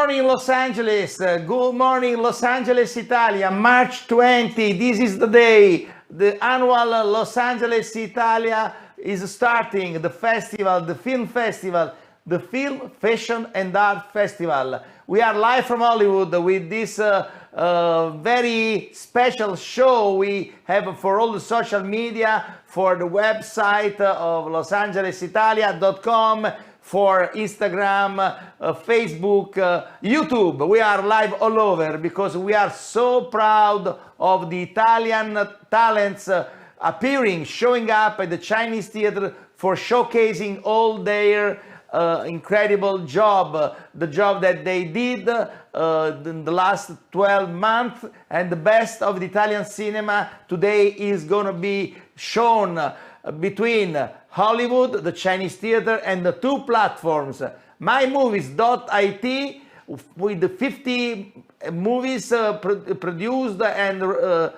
morning, Los Angeles. Good morning, Los Angeles, Italia. March 20. This is the day. The annual Los Angeles, Italia is starting. The festival, the film festival, the Film, Fashion and Art Festival. We are live from Hollywood with this very special show we have for all the social media, for the website of losangelesitalia.com, for Instagram, Facebook, YouTube. We are live all over because we are so proud of the Italian talents appearing, showing up at the Chinese theater for showcasing all their incredible job, the job that they did in the last 12 months, and the best of the Italian cinema today is going to be shown between Hollywood, the Chinese theater, and the two platforms, mymovies.it, with the 50 movies produced and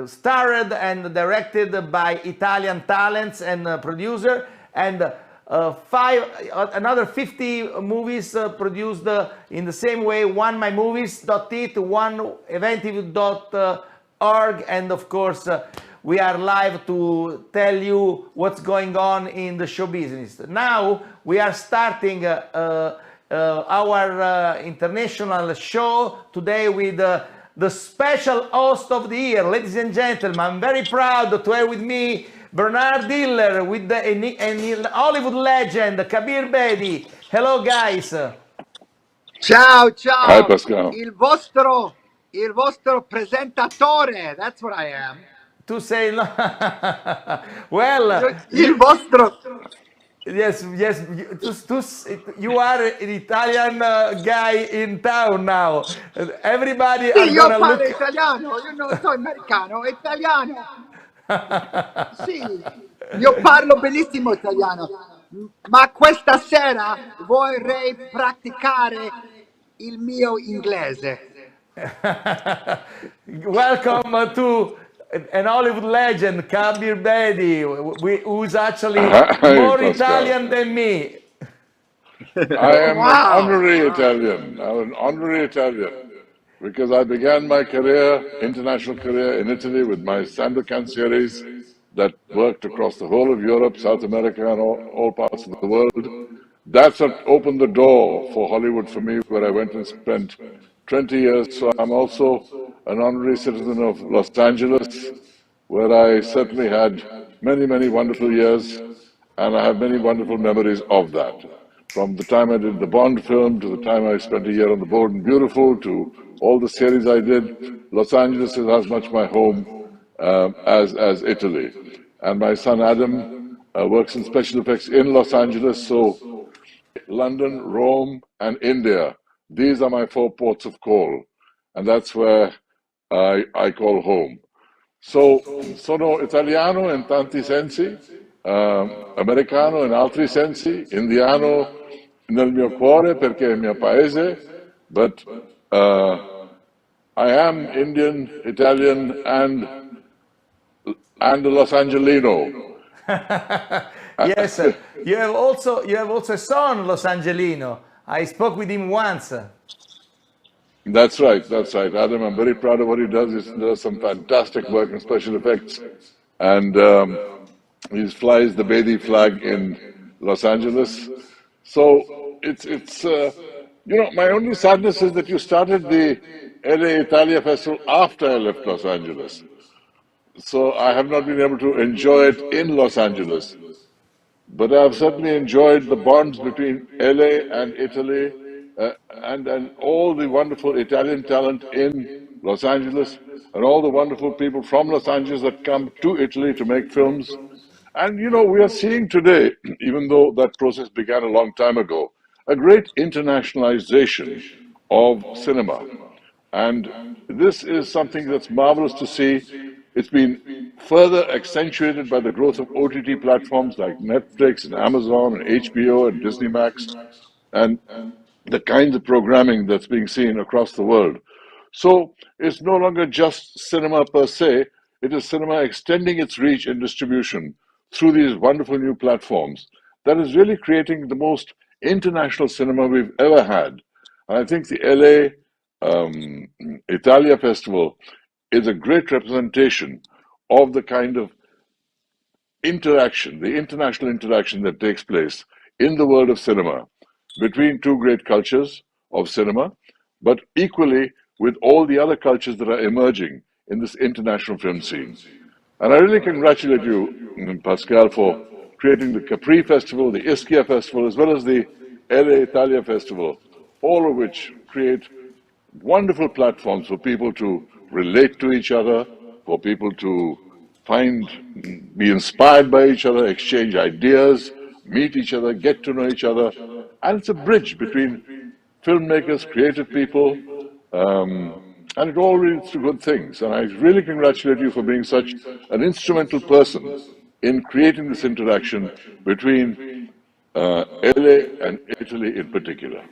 starred and directed by Italian talents and producer, and another 50 movies produced in the same way, one mymovies.it, one eventive.org, and of course we are live to tell you what's going on in the show business. Now we are starting our international show today with the special host of the year. Ladies and gentlemen, I'm very proud to have with me Bernanrd with the Hollywood legend Kabir Bedi. Hello guys. Ciao, ciao. Hi Pascal. Il vostro presentatore, that's what I am. To say no. Well, Il vostro. Yes, you are an Italian guy in town now. Everybody Sì, are io gonna parlo look. italiano, io non sono americano, italiano. Sì, io parlo benissimo italiano, ma questa sera vorrei praticare il mio inglese. Welcome to an Hollywood legend, Kabir Bedi, who's actually Hi, more Pascal. Italian than me. I am Wow. an honorary Italian. I'm an honorary Italian because I began my career, international career, in Italy with my Sandokan series that worked across the whole of Europe, South America, and all parts of the world. That's what opened the door for Hollywood for me, where I went and spent 20 years. So I'm also an honorary citizen of Los Angeles, where I certainly had many, many wonderful years, and I have many wonderful memories of that. From the time I did the Bond film, to the time I spent a year on the Bold and Beautiful, to all the series I did, Los Angeles is as much my home as Italy. And my son Adam works in special effects in Los Angeles, so London, Rome, and India. These are my four ports of call, and that's where I call home. So, sono italiano in tanti sensi, americano in altri sensi, indiano nel mio cuore perché è il mio paese, but I am Indian, Italian, and a Los Angelino. Yes, you have also a son, Los Angelino. I spoke with him once. That's right, that's right. Adam, I'm very proud of what he does. He does some fantastic work in special effects. And he flies the Bedi flag in Los Angeles. So it's my only sadness is that you started the LA Italia Festival after I left Los Angeles. So I have not been able to enjoy it in Los Angeles. But I've certainly enjoyed the bonds between LA and Italy, and all the wonderful Italian talent in Los Angeles, and all the wonderful people from Los Angeles that come to Italy to make films. And we are seeing today, even though that process began a long time ago, a great internationalization of cinema. And this is something that's marvelous to see. It's been further accentuated by the growth of OTT platforms like Netflix and Amazon and HBO and Disney Max, and the kinds of programming that's being seen across the world. So it's no longer just cinema per se, it is cinema extending its reach and distribution through these wonderful new platforms that is really creating the most international cinema we've ever had. And I think the LA Italia Festival is a great representation of the kind of interaction, the international interaction that takes place in the world of cinema between two great cultures of cinema, but equally with all the other cultures that are emerging in this international film scene. And I really congratulate you, Pascal, for creating the Capri Festival, the Ischia Festival, as well as the LA Italia Festival, all of which create wonderful platforms for people to relate to each other, for people to be inspired by each other, exchange ideas, meet each other, get to know each other. And it's a bridge between filmmakers, creative people, and it all leads to good things. And I really congratulate you for being such an instrumental person in creating this interaction between LA and Italy in particular.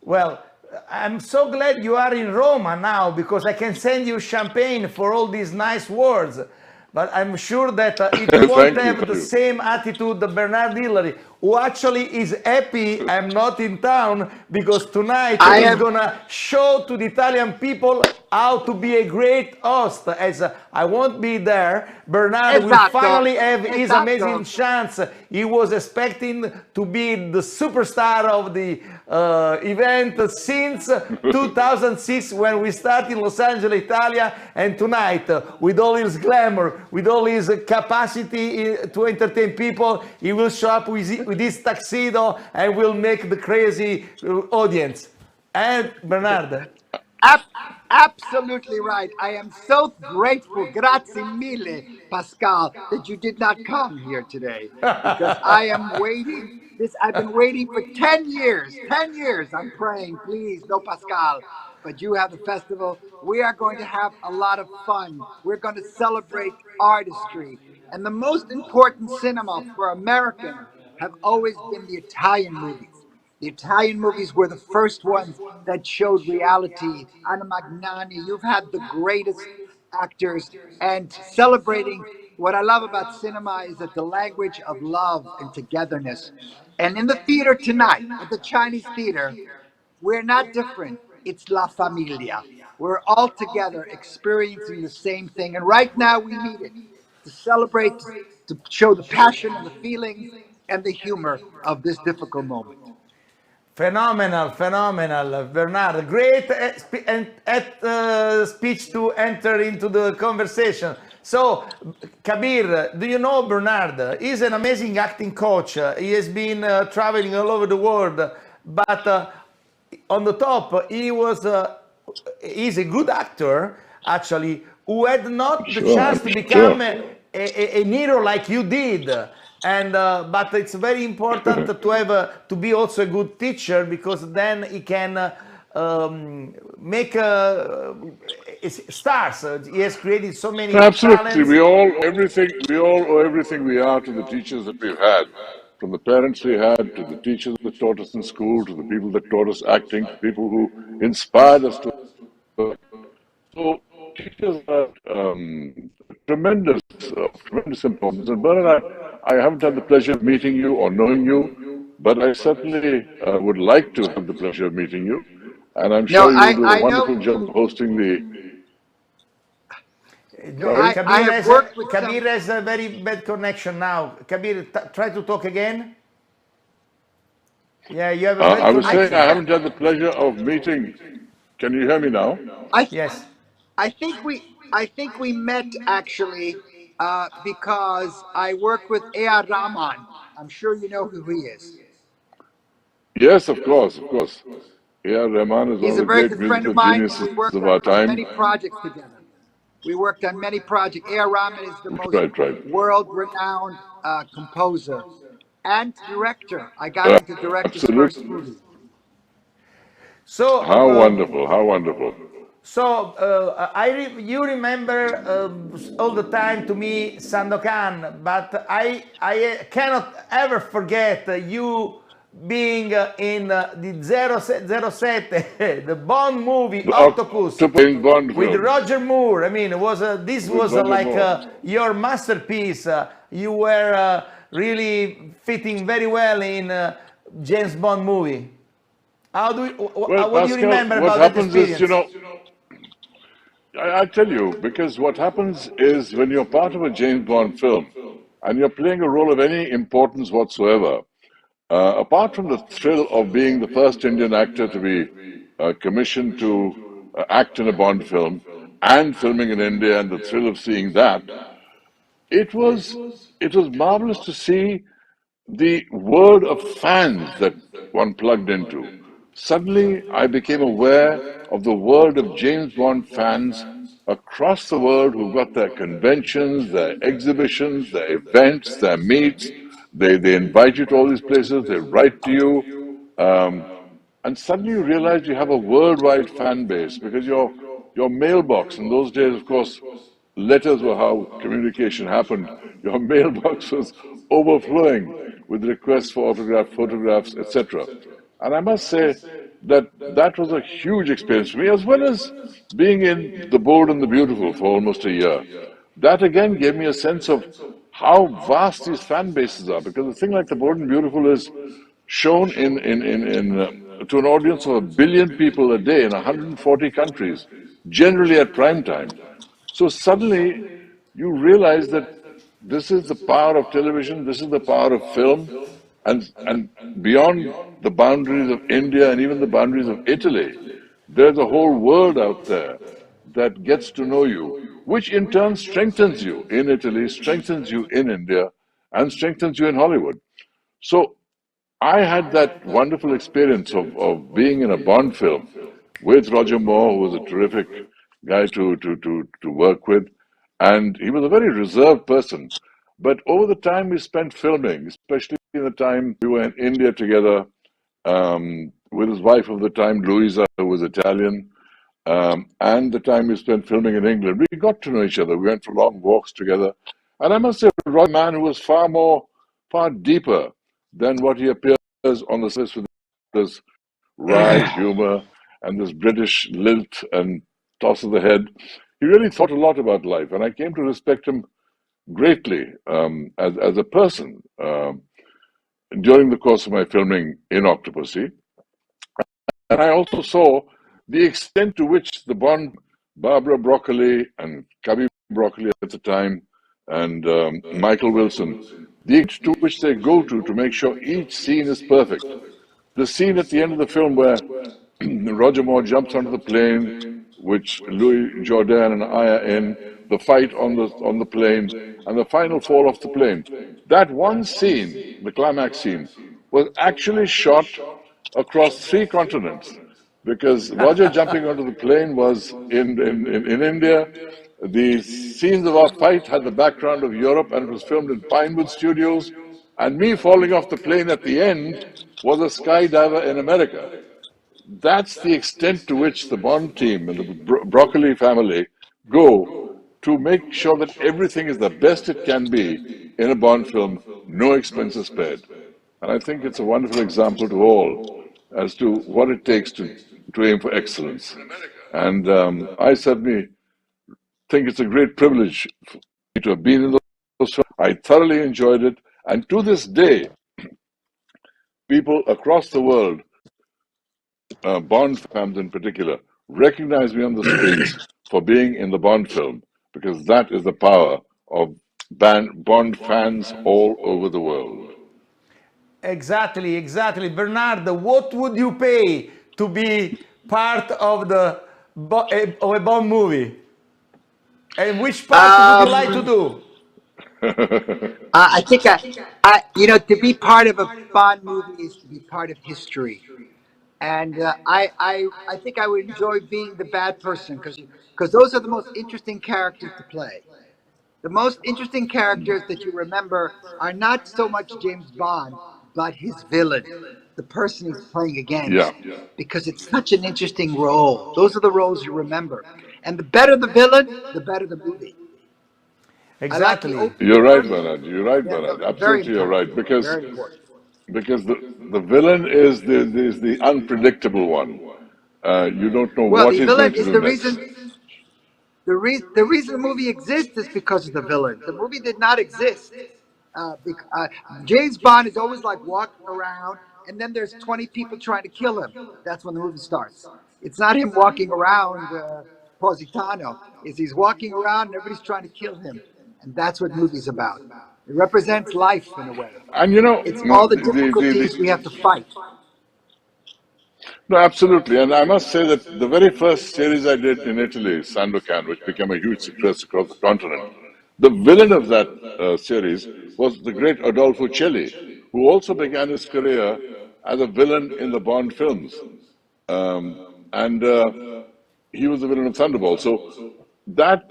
Well, I'm so glad you are in Roma now because I can send you champagne for all these nice words. But I'm sure that it won't have the same attitude that Bernard Hillary, who actually is happy I'm not in town because tonight he's gonna show to the Italian people how to be a great host. As I won't be there, Bernard will finally have his amazing chance. He was expecting to be the superstar of the event since 2006 when we started in Los Angeles, Italia, and tonight with all his glamour, with all his capacity to entertain people, he will show up with his tuxedo and will make the crazy audience. And Bernard? Absolutely right. I am so grateful, grazie mille, Pascal, that you did not come here today because I am waiting. I've been waiting for 10 years. 10 years. I'm praying, please, no Pascal. But you have the festival. We are going to have a lot of fun. We're going to celebrate artistry. And the most important cinema for Americans have always been the Italian movies. The Italian movies were the first ones that showed reality. Anna Magnani, you've had the greatest actors, and celebrating what I love about cinema is that the language of love and togetherness. And in the theater tonight, at the Chinese theater, we're not different. It's La Familia. We're all together experiencing the same thing. And right now we need it to celebrate, to show the passion and the feelings and the humor of this difficult moment. Phenomenal, phenomenal, Bernard. Great speech to enter into the conversation. So, Kabir, do you know Bernard? He's an amazing acting coach. He has been traveling all over the world, but on the top, he's a good actor, actually, who had not the chance to become a hero like you did. And but it's very important to be also a good teacher because then he can make stars. He has created so many Absolutely, talents. we all owe everything we are to the teachers that we've had, from the parents we had to the teachers that taught us in school, to the people that taught us acting, to people who inspired us to. So teachers are tremendous, tremendous importance. And Bernard, I haven't had the pleasure of meeting you or knowing you, but I certainly would like to have the pleasure of meeting you. And I'm sure you will do a wonderful job hosting the. Kabir has a very bad connection now. Kabir, try to talk again. Yeah, you have a bad I was connection. saying I haven't had the pleasure of meeting. Can you hear me now? Yes. I think we met actually because I work with A.R. Rahman. I'm sure you know who he is. Yes, of course, of course. A.R. Rahman is He's one a of the very great good friend of musical mine. geniuses We worked of our on time. many projects together. We worked on many projects. A.R. Rahman is the most Right. world-renowned composer and director. I got him to direct his first movie. So How wonderful! How wonderful! So you remember all the time to me Sandokan, but I cannot ever forget you being in the 007, the Bond movie Octopus with Roger Moore. I mean, it was this was like your masterpiece. You were really fitting very well in James Bond movie. Well, what do you Pascal, remember what about that happens is, experience? I tell you, because what happens is when you're part of a James Bond film and you're playing a role of any importance whatsoever, apart from the thrill of being the first Indian actor to be commissioned to act in a Bond film and filming in India and the thrill of seeing that, it was it was marvelous to see the world of fans that one plugged into. Suddenly, I became aware of the world of James Bond fans across the world who've got their conventions, their exhibitions, their events, their meets. They invite you to all these places, they write to you. Um, and suddenly you realize you have a worldwide fan base because your mailbox in those days, of course, letters were how communication happened. Your mailbox was overflowing with requests for photographs, etc. And I must say that that was a huge experience for me, as well as being in The Bold and the Beautiful for almost a year. That again gave me a sense of how vast these fan bases are, because a thing like The Bold and Beautiful is shown to an audience of 1 billion people a day in 140 countries, generally at prime time. So suddenly you realize that this is the power of television, this is the power of film, and beyond the boundaries of India and even the boundaries of Italy, there's a whole world out there that gets to know you, which in turn strengthens you in Italy, strengthens you in India, and strengthens you in Hollywood. So I had that wonderful experience of being in a Bond film with Roger Moore, who was a terrific guy to work with. And he was a very reserved person. But over the time we spent filming, especially in the time we were in India together with his wife of the time, Louisa, who was Italian, and the time we spent filming in England, we got to know each other. We went for long walks together. And I must say, Roger, a man who was far deeper than what he appears on the surface with this wry humor and this British lilt and toss of the head. He really thought a lot about life, and I came to respect him greatly as a person during the course of my filming in Octopussy. And I also saw the extent to which the Bond, Barbara Broccoli and Kabir Broccoli at the time, and Michael Wilson, the extent to which they go to make sure each scene is perfect. The scene at the end of the film where Roger Moore jumps onto the plane, which Louis Jourdain and I are in, the fight on the plane, and the final fall off the plane. That one scene, the climax scene, was actually shot across 3 continents because Roger jumping onto the plane was in India. The scenes of our fight had the background of Europe and it was filmed in Pinewood Studios. And me falling off the plane at the end was a skydiver in America. That's the extent to which the Bond team and the Broccoli family go to make sure that everything is the best it can be in a Bond film, no expenses spared. And I think it's a wonderful example to all as to what it takes to aim for excellence. And I certainly think it's a great privilege for me to have been in those films. I thoroughly enjoyed it. And to this day, people across the world, Bond fans in particular, recognize me on the streets for being in the Bond film because that is the power of Bond fans all over the world. Exactly, exactly. Bernard, what would you pay to be part of of a Bond movie? And which part would you like to do? I think to be part of a Bond movie is to be part of history. And I think I would enjoy being the bad person because those are the most interesting characters to play. The most interesting characters that you remember are not so much James Bond, but his villain, the person he's playing Yeah. against, because it's such an interesting role. Those are the roles you remember. And the better the villain, the better the movie. I like the Exactly. opening You're right, first. Bernard. You're right, Yeah, Bernard. very Absolutely, you're important. right. Because Very important. because the villain is the unpredictable one. You don't know Well, what the he's villain going to is do the next. reason. The reason the movie exists is because of the villain. The movie did not exist. James Bond is always like walking around and then there's 20 people trying to kill him. That's when the movie starts. It's not him walking around Positano. He's walking around and everybody's trying to kill him. And that's what movie's about. It represents life in a way. And you know, It's all the difficulties we have to fight. no, absolutely. And I must say that the very first series I did in Italy, Sandokan, which became a huge success across the continent, the villain of that series was the great Adolfo Celli, who also began his career as a villain in the Bond films. And he was the villain of Thunderball. So that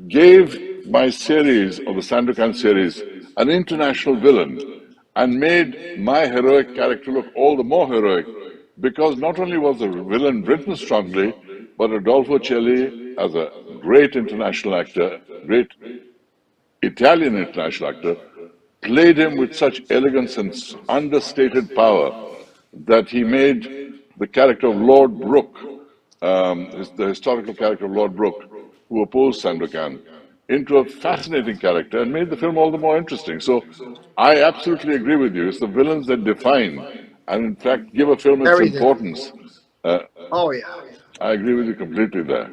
gave my series, of the Sandokan series, an international villain and made my heroic character look all the more heroic, because not only was the villain written strongly, but Adolfo Celli, as a great international actor, great Italian international actor, played him with such elegance and understated power that he made the character of Lord Brooke, the historical character of Lord Brooke, who opposed Sandokan, into a fascinating character and made the film all the more interesting. So I absolutely agree with you. It's the villains that define and, in fact, give a film its Everything. importance. Oh, yeah. I agree with you completely there.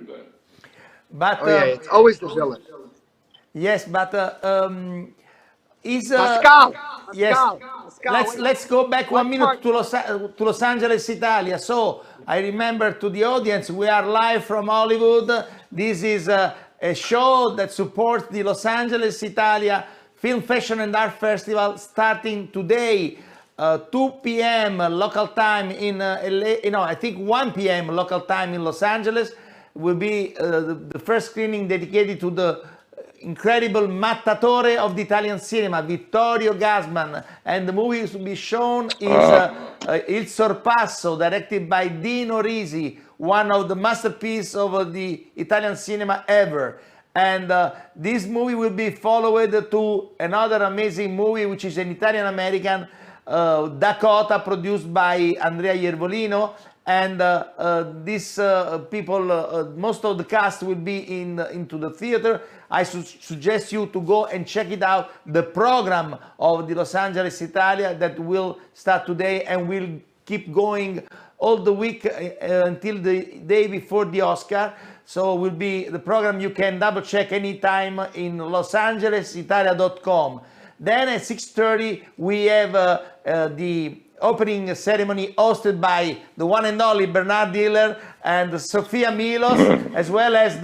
But Oh, yeah. It's always the villain. yes, but is Pascal. yes. Pascal. Let's go back What 1 minute part- to Los Angeles, Italia. So I remember to the audience, we are live from Hollywood. This is a show that supports the Los Angeles, Italia Film, Fashion and Art Festival, starting today, 2 p.m. local time in LA. I think 1 p.m. local time in Los Angeles will be the first screening dedicated to the incredible mattatore of the Italian cinema, Vittorio Gassman, and the movie to be shown is Il Sorpasso, directed by Dino Risi, one of the masterpieces of the Italian cinema ever. And this movie will be followed to another amazing movie, which is an Italian-American, Dakota, produced by Andrea Iervolino. And these people, most of the cast will be into the theater. I suggest you to go and check it out, the program of the Los Angeles Italia that will start today and will keep going all the week until the day before the Oscar. So will be the program you can double check anytime in losangelesitalia.com. Then at 6:30 we have the opening ceremony hosted by the one and only Bernard and Sofia Milos, as well as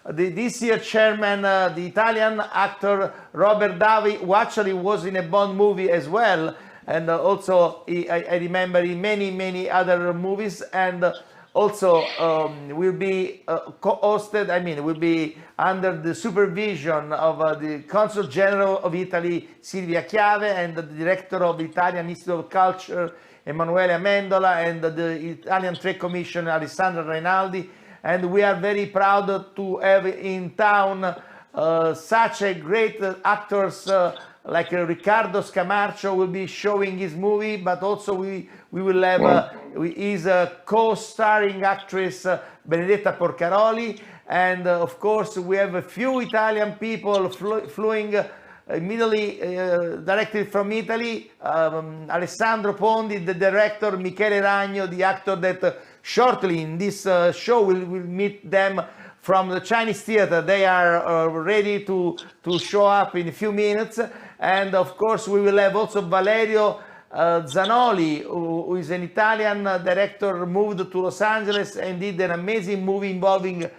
this year chairman, the Italian actor Robert Davi, who actually was in a Bond movie as well, and also I remember in many other movies, and also will be co-hosted, will be under the supervision of the Consul General of Italy, Silvia Chiave, and the Director of the Italian Institute of Culture, Emanuele Amendola, and the Italian Trade Commissioner, Alessandro Rinaldi. And we are very proud to have in town such a great actors like Riccardo Scamarcio will be showing his movie, but also we will have his co-starring actress Benedetta Porcaroli, and of course we have a few Italian people flying immediately directly from Italy. Alessandro Pondi, the director, Michele Ragno, the actor that shortly in this show will meet them from the Chinese theater. They are ready to show up in a few minutes. And of course we will have also Valerio Zanoli, who is an Italian director, moved to Los Angeles and did an amazing movie involving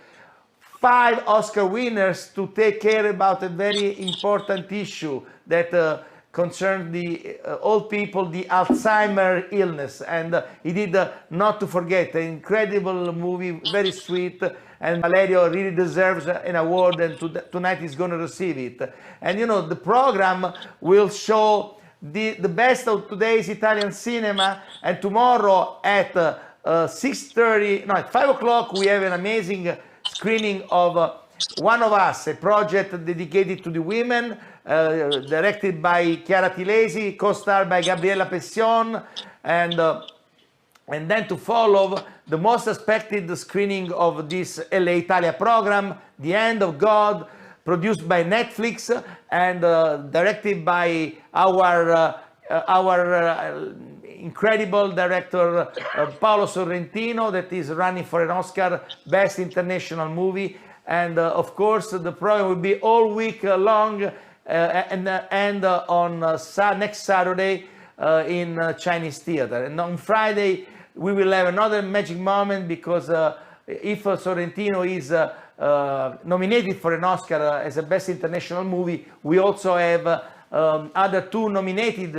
5 Oscar winners to take care about a very important issue that concerns the old people, the Alzheimer illness. And he did Not to Forget, an incredible movie, very sweet, and Valerio really deserves an award, and tonight he's going to receive it. And the program will show the best of today's Italian cinema, and tomorrow at 5 o'clock we have an amazing screening of One of Us, a project dedicated to the women, directed by Chiara Tilesi, co-starred by Gabriella Pession, and then to follow the most expected screening of this LA Italia program, The End of God, produced by Netflix and directed by our incredible director Paolo Sorrentino, that is running for an Oscar Best International Movie. And of course, the program will be all week long and on next Saturday in Chinese theater. And on Friday, we will have another magic moment, because if Sorrentino is nominated for an Oscar as a Best International Movie, we also have other two nominated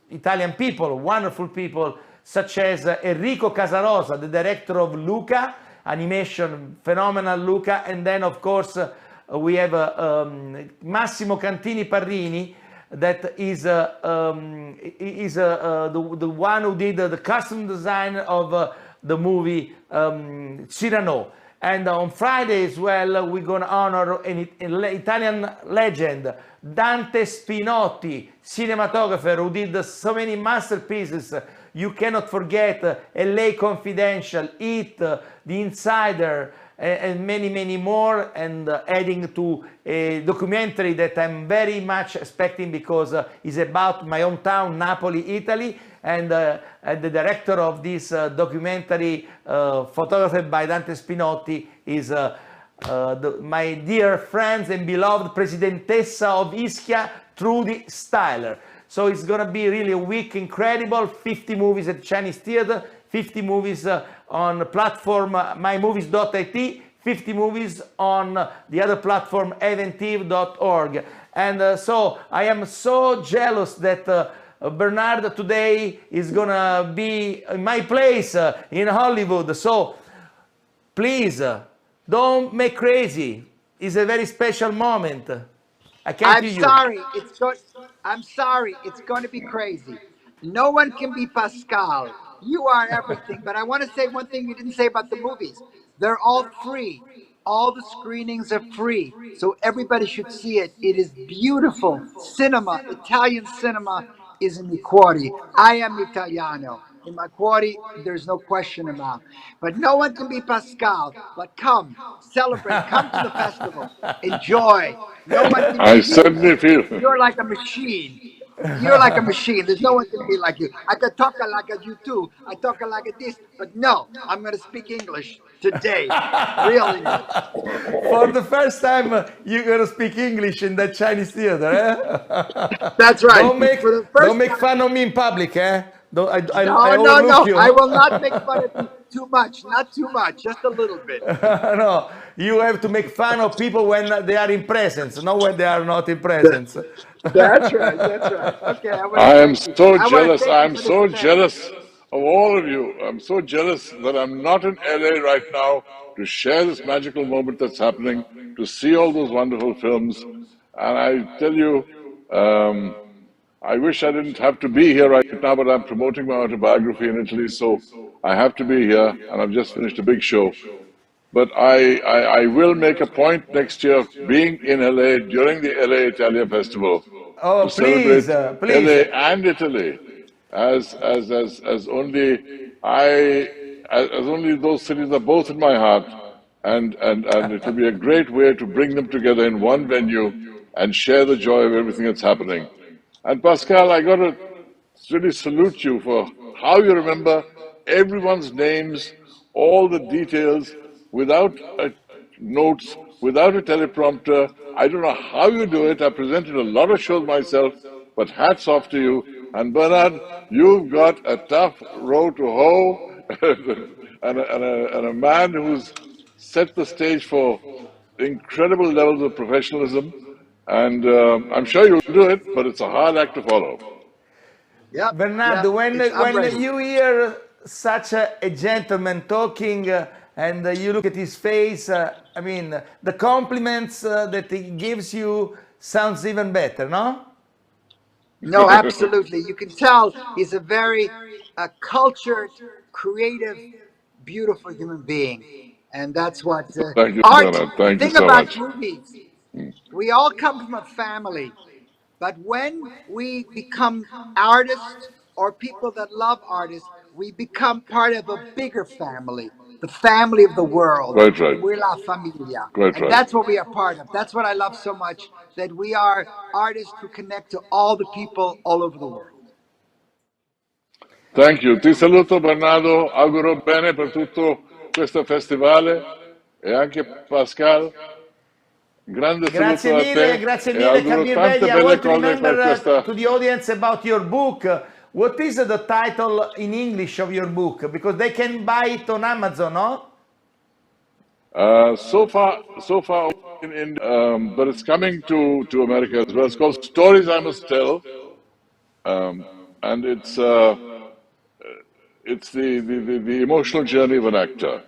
Italian people, wonderful people, such as Enrico Casarosa, the director of Luca, animation, phenomenal Luca, and then of course we have Massimo Cantini Parrini, that is the one who did the custom design of the movie Cyrano. And on Friday as well, we're going to honor an Italian legend, Dante Spinotti, cinematographer who did so many masterpieces. You cannot forget LA Confidential, It, The Insider, and many, many more, and adding to a documentary that I'm very much expecting, because it's about my hometown, Napoli, Italy, and the director of this documentary, photographed by Dante Spinotti, is my dear friends and beloved Presidentessa of Ischia, Trudy Styler. So it's going to be really a week incredible, 50 movies at Chinese Theater, 50 movies on platform mymovies.it, 50 movies on the other platform eventive.org. And so I am so jealous that Bernanrd today is going to be in my place in Hollywood. So please, don't make crazy. It's a very special moment. I can't hear you. I'm sorry. It's going to be crazy. No one can be Pascal. You are everything. But I want to say one thing you didn't say about the movies. They're all free. All the screenings are free. So everybody should see it. It is beautiful. Cinema, Italian cinema is in my cuore. I am Italiano. In my cuore, there's no question about. But no one can be Pascal. But come, celebrate, come to the festival, enjoy. No one can I be you. certainly feel. You're like a machine. You're like a machine. There's no one can be like you. I could talk like a you too. I talk like a this, but no, I'm going to speak English today. Real English. For the first time, you're going to speak English in that Chinese theater, eh? That's right. Don't make, For the first don't make fun of me in public, eh? Don't, I No. overlook you. I will not make fun of you too much. Not too much. Just a little bit. No, you have to make fun of people when they are in presence, not when they are not in presence. That's right. That's right. Okay. I am so jealous. thank you I'm for so this event. jealous of all of you. I'm so jealous that I'm not in LA right now to share this magical moment that's happening, to see all those wonderful films. And I tell you, I wish I didn't have to be here right now, but I'm promoting my autobiography in Italy, so I have to be here, and I've just finished a big show. But I will make a point next year of being in LA during the LA Italia Festival Oh, to celebrate please, please. LA and Italy as only as only those cities are both in my heart, and it will be a great way to bring them together in one venue and share the joy of everything that's happening. And Pascal, I got to really salute you for how you remember everyone's names, all the details, without notes, without a teleprompter. I don't know how you do it. I presented a lot of shows myself, but hats off to you. And Bernard, you've got a tough row to hoe, and a man who's set the stage for incredible levels of professionalism. And I'm sure you'll do it, but it's a hard act to follow. Yep. Bernardo, yep. I'm when ready. you hear such a gentleman talking and you look at his face, I mean, the compliments that he gives you sounds even better, no? No, absolutely. You can tell he's a very cultured, creative, beautiful human being. And that's what Thank you, art, Bernard. the Thank you thing so about much. movies, we all come from a family. But when we become artists or people that love artists, we become part of a bigger family, the family of the world. Quite right. We're la familia. Quite And right. that's what we are part of. That's what I love so much, that we are artists who connect to all the people all over the world. Thank you. Ti saluto Bernardo, auguro bene per tutto questo festivale e anche Pascal, grande saluto a te Grazie e mille, auguro Kabir tante Bedi. I belle want to cose per remember questa. to the audience about your book. What is the title in English of your book? Because they can buy it on Amazon, no? So far in India, but it's coming to America as well. It's called Stories I Must Tell, and it's the emotional journey of an actor.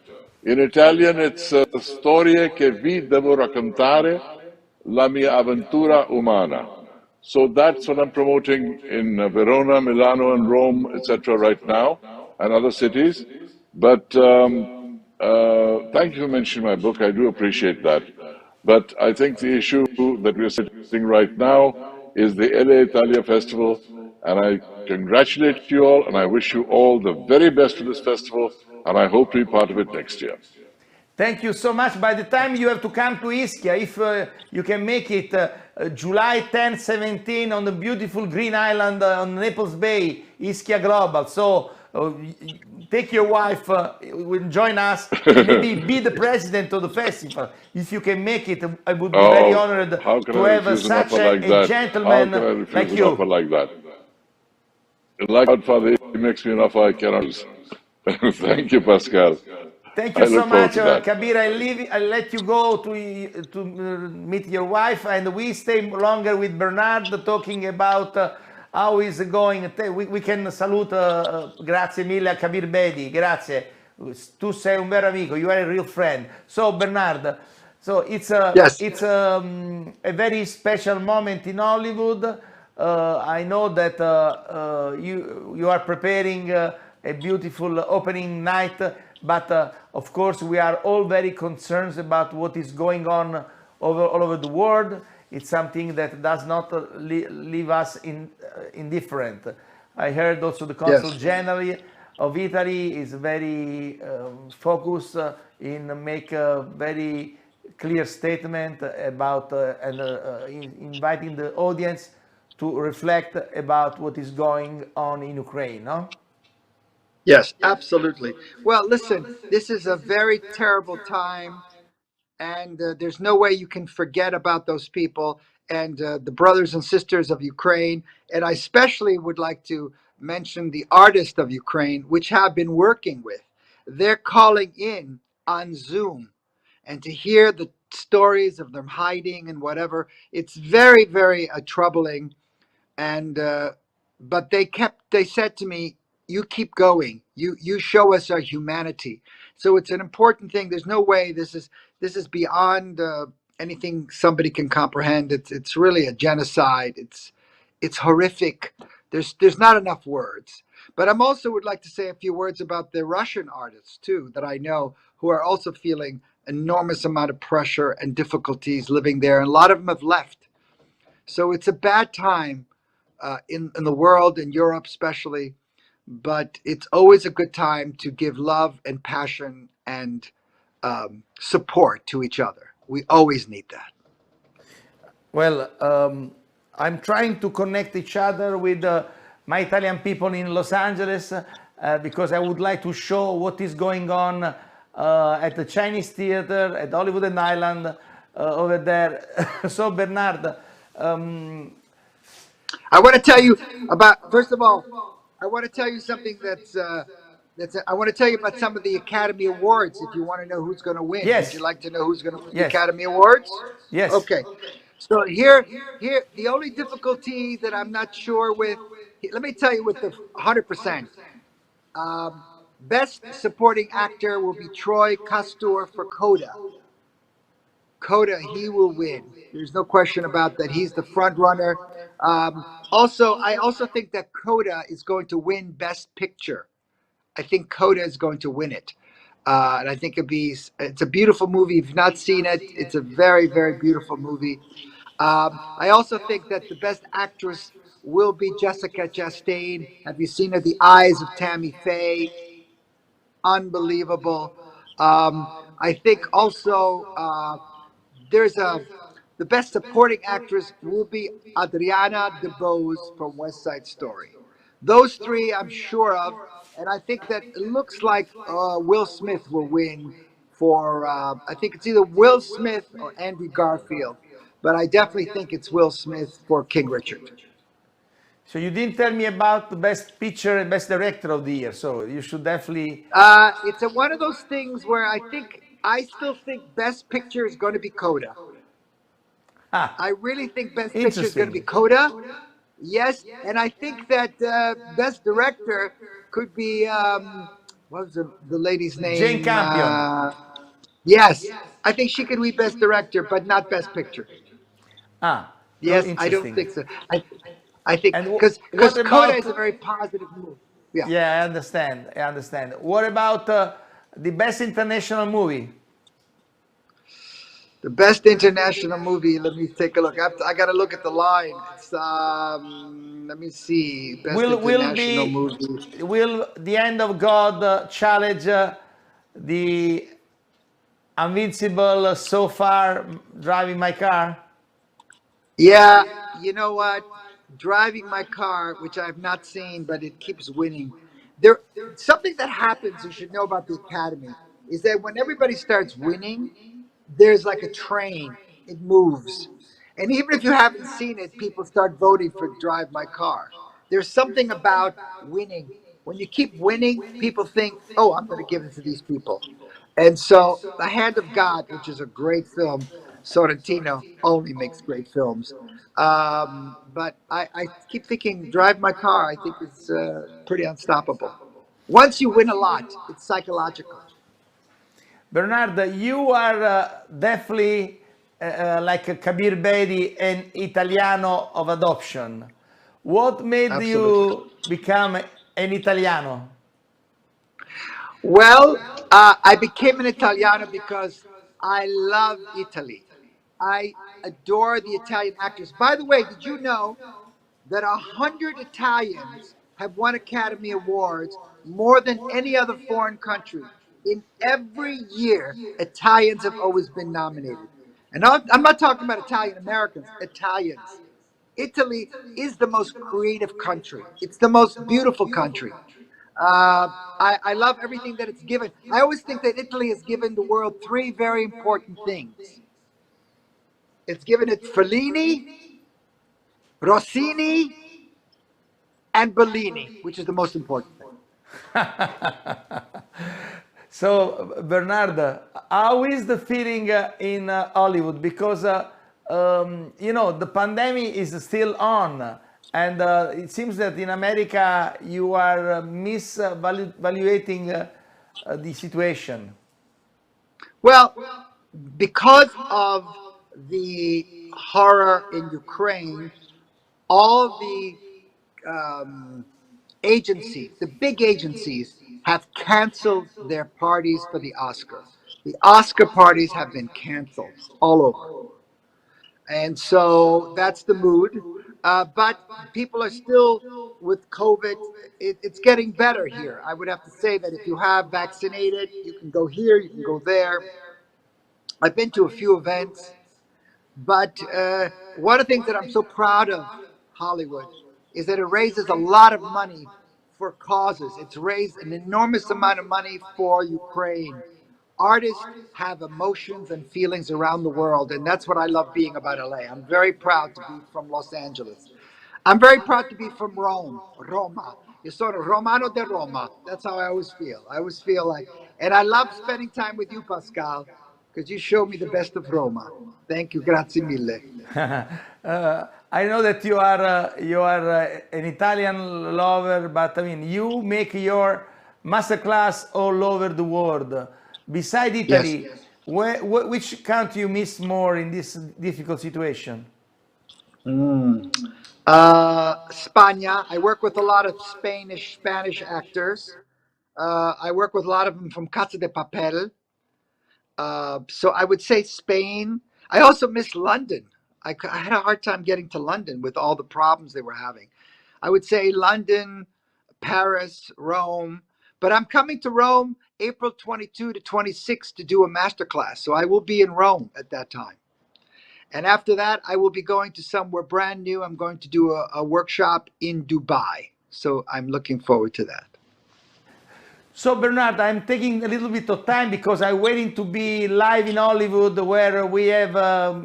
In Italian, it's Storie che vi devo raccontare, la mia avventura umana. So that's what I'm promoting in Verona, Milano, and Rome, etc. right now, and other cities. But thank you for mentioning my book. I do appreciate that. But I think the issue that we're sitting right now is the LA Italia Festival, and I congratulate you all, and I wish you all the very best for this festival, and I hope to be part of it next year. Thank you so much. By the time you have to come to Ischia, if you can make it July 10, 17 on the beautiful green island on Naples Bay, Ischia Global. So take your wife, will join us, and maybe be the president of the festival. If you can make it, I would be very Oh, honored how can to I have refuse an such offer like a that? How gentleman can I refuse like an offer you. like that? Like Godfather, he makes me an offer I cannot refuse. Thank you, Pascal. Thank you I so look forward much, to that. Kabir. I let you go to meet your wife, and we stay longer with Bernard talking about how is going. We can salute, grazie mille a Kabir Bedi, grazie. Tu sei un vero amico, you are a real friend. So Bernard, so Yes. it's a very special moment in Hollywood. I know that you are preparing a beautiful opening night, but of course we are all very concerned about what is going on all over the world. It's something that does not leave us indifferent. I heard also the Consul Yes. General of Italy is very focused in make a very clear statement about inviting the audience to reflect about what is going on in Ukraine, no? Yes, absolutely. Well, listen, this is a very terrible time, and there's no way you can forget about those people and the brothers and sisters of Ukraine. And I especially would like to mention the artists of Ukraine, which have been working with. They're calling in on Zoom, and to hear the stories of them hiding and whatever, it's very, very troubling. And but they said to me, you keep going, you show us our humanity. So it's an important thing. There's no way this is beyond anything somebody can comprehend. It's really a genocide. It's horrific. There's not enough words. But I'm also would like to say a few words about the Russian artists too that I know who are also feeling enormous amount of pressure and difficulties living there, and a lot of them have left. So it's a bad time in the world, in Europe especially, but it's always a good time to give love and passion and support to each other. We always need that. Well, I'm trying to connect each other with my Italian people in Los Angeles because I would like to show what is going on at the Chinese theater, at Hollywood and Island over there. So, Bernard, I want to tell you about, first of all, I want to tell you something I want to tell you about some of the Academy Awards if you want to know who's going to win. Would you yes, like to know who's going to win the yes, Academy Awards? yes. Okay. So here, the only difficulty that I'm not sure with, let me tell you with the 100%. Best supporting actor will be Troy Castor for Coda. Coda, he will win. There's no question about that. He's the front runner. I also think that Coda is going to win Best Picture. I think Coda is going to win it. And I think it's a beautiful movie. If you've not seen it, it's a very, very beautiful movie. I also think that the best actress will be Jessica Chastain. Have you seen her? The Eyes of Tammy Faye. Unbelievable. I think also there's the best supporting actress will be Adriana DeBose from West Side Story. Those three I'm sure of, and I think that it looks like Will Smith will win for. I think it's either Will Smith or Andy Garfield, but I definitely think it's Will Smith for King Richard. So you didn't tell me about the best picture and best director of the year. So you should definitely. It's one of those things where I still think Best Picture is going to be Coda. Ah, I really think Best Picture is going to be interesting. Coda. Yes, and I think that Best Director could be what was the lady's Jane name? Campion. Yes, I think she could be Best Director, but not Best Picture. Ah, oh, Yes, I don't interesting. think so. I think And what because Coda about? is a very positive move. Yeah. Yeah, I understand. I understand. What about the best international movie? The best international movie. Let me take a look. I got to look at the line. It's let me see. Best Will international be movie. will the End of God challenge the Invincible so far driving my car? Yeah, you know what? Driving my car, which I've not seen, but it keeps winning. There, something that happens you should know about the Academy is that when everybody starts winning, there's like a train. It moves. And even if you haven't seen it, people start voting for Drive My Car. There's something about winning. When you keep winning, people think, oh, I'm going to give it to these people. And so, The Hand of God, which is a great film, Sorrentino only makes great films. But I keep thinking, Drive My Car, I think is pretty unstoppable. Once you win a lot, it's psychological. Bernard, you are definitely like a Kabir Bedi, an Italiano of adoption. What made Absolutely. you become an Italiano? Well, I became an Italiano because I love Italy. I adore the Italian actors. By the way, did you know that 100 Italians have won Academy Awards more than any other foreign country? In every year, Italians have always been nominated. And I'm not talking about Italian Americans, Italians. Italy is the most creative country. It's the most beautiful country. Uh, I love everything that it's given. I always think that Italy has given the world three very important things. It's given it Fellini, Rossini, and Bellini, which is the most important thing. So, Bernard, how is the feeling in Hollywood? Because you know the pandemic is still on, and it seems that in America you are misvaluating the situation. Well, because of the horror in Ukraine, all the um, agencies, the big agencies, have canceled their parties for the Oscar. The Oscar parties have been canceled all over. And so that's the mood. But people are still with COVID. It's getting better here. I would have to say that if you have vaccinated, you can go here, you can go there. I've been to a few events, but one of the things that I'm so proud of Hollywood is that it raises a lot of money for causes. It's raised an enormous amount of money for Ukraine. Artists have emotions and feelings around the world, and that's what I love being about LA. I'm very proud to be from Los Angeles. I'm very proud to be from Rome, Roma. You're sort of Romano de Roma. That's how I always feel. I always feel like, and I love spending time with you, Pascal, because you show me the best of Roma. Thank you, grazie mille. I know that you are an Italian lover, but I mean you make your masterclass all over the world. Beside Yes. Italy, which country you miss more in this difficult situation? Spania. I work with a lot of Spanish actors. I work with a lot of them from Casa de Papel. So I would say Spain. I also miss London. I had a hard time getting to London with all the problems they were having. I would say London, Paris, Rome. But I'm coming to Rome April 22 to 26 to do a masterclass. So I will be in Rome at that time. And after that, I will be going to somewhere brand new. I'm going to do a workshop in Dubai. So I'm looking forward to that. So Bernard, I'm taking a little bit of time because I'm waiting to be live in Hollywood, where we have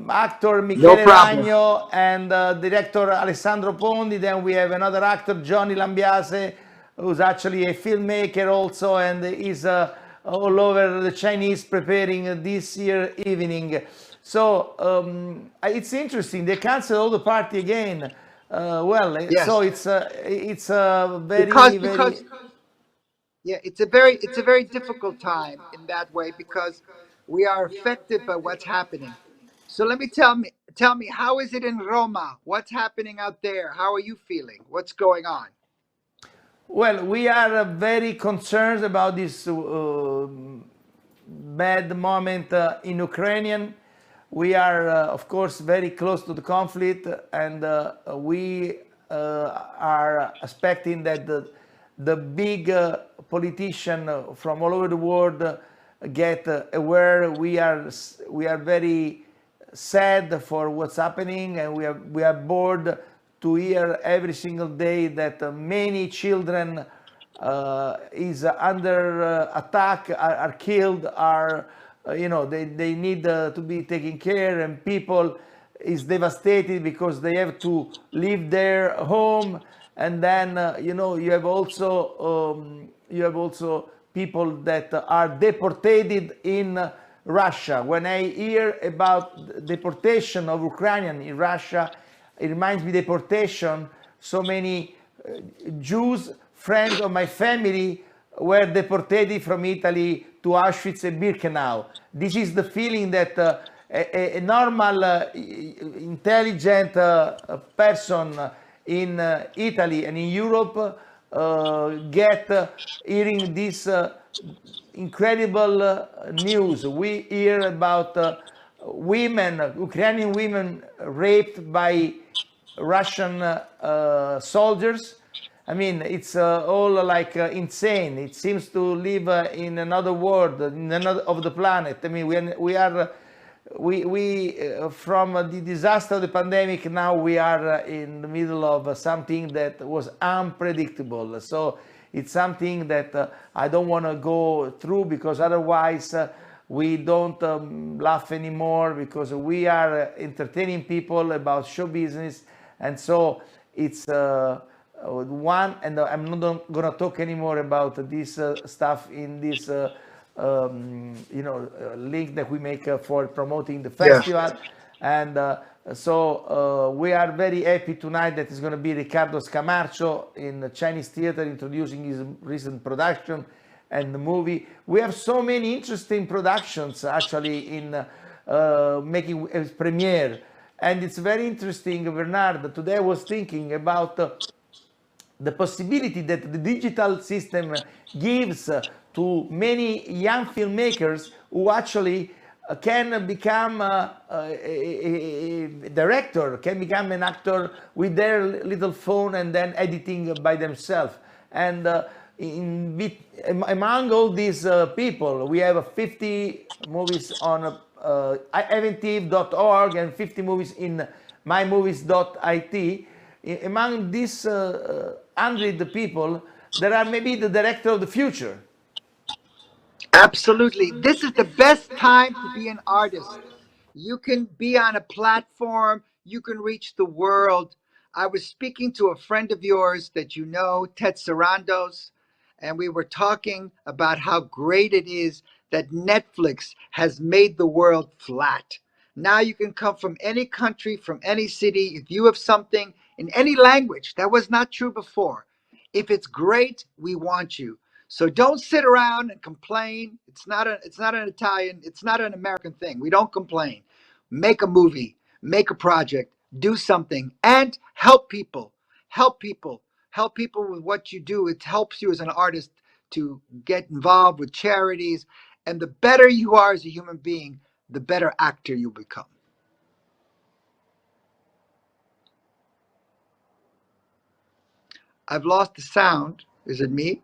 actor No Michele problem. Ragno and director Alessandro Pondi. Then we have another actor, Johnny Lambiase, who's actually a filmmaker also, and is all over the Chinese preparing this year evening. So it's interesting. They cancel all the party again. So Yes, it's because very very. because yeah, it's a very difficult time in that way because we are affected by what's happening. So let me tell me how is it in Roma? What's happening out there? How are you feeling? What's going on? Well, we are very concerned about this bad moment in Ukrainian. We are, of course, very close to the conflict, and we are expecting that the big politician from all over the world get aware. We are very sad for what's happening, and we are bored to hear every single day that many children is under attack, are killed, are they need to be taken care, and people is devastated because they have to leave their home. And then you have also people that are deported in Russia. When I hear about deportation of Ukrainian in Russia, it reminds me deportation. So many Jews, friends of my family, were deported from Italy to Auschwitz and Birkenau. This is the feeling that a normal, intelligent person in Italy and in Europe get hearing this incredible news. We hear about women, Ukrainian women raped by Russian soldiers. I mean, it's all like insane. It seems to live in another world, in another of the planet. I mean, we from the disaster of the pandemic, now we are in the middle of something that was unpredictable. So it's something that I don't want to go through, because otherwise we don't laugh anymore, because we are entertaining people about show business. And so it's one, and I'm not going to talk anymore about this stuff in this link that we make for promoting the Yeah. festival. And so we are very happy tonight that it's going to be Ricardo Scamarcio in the Chinese theater introducing his recent production and the movie. We have so many interesting productions actually in making a premiere. And it's very interesting, Bernard. Today I was thinking about the possibility that the digital system gives to many young filmmakers who actually can become a director, can become an actor with their little phone and then editing by themselves. And among all these people, we have 50 movies on eventive.org and 50 movies in mymovies.it. Among these 100 people, there are maybe the director of the future. Absolutely. This is the best time to be an artist. You can be on a platform, you can reach the world. I was speaking to a friend of yours that you know, Ted Sarandos, and we were talking about how great it is that Netflix has made the world flat. Now you can come from any country, from any city. If you have something in any language, that was not true before. If it's great, we want you. So don't sit around and complain. It's not an Italian, it's not an American thing. We don't complain. Make a movie, make a project, do something, and help people. Help people. Help people with what you do. It helps you as an artist to get involved with charities. And the better you are as a human being, the better actor you become. I've lost the sound. Is it me?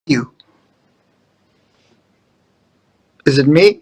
you. Is it me?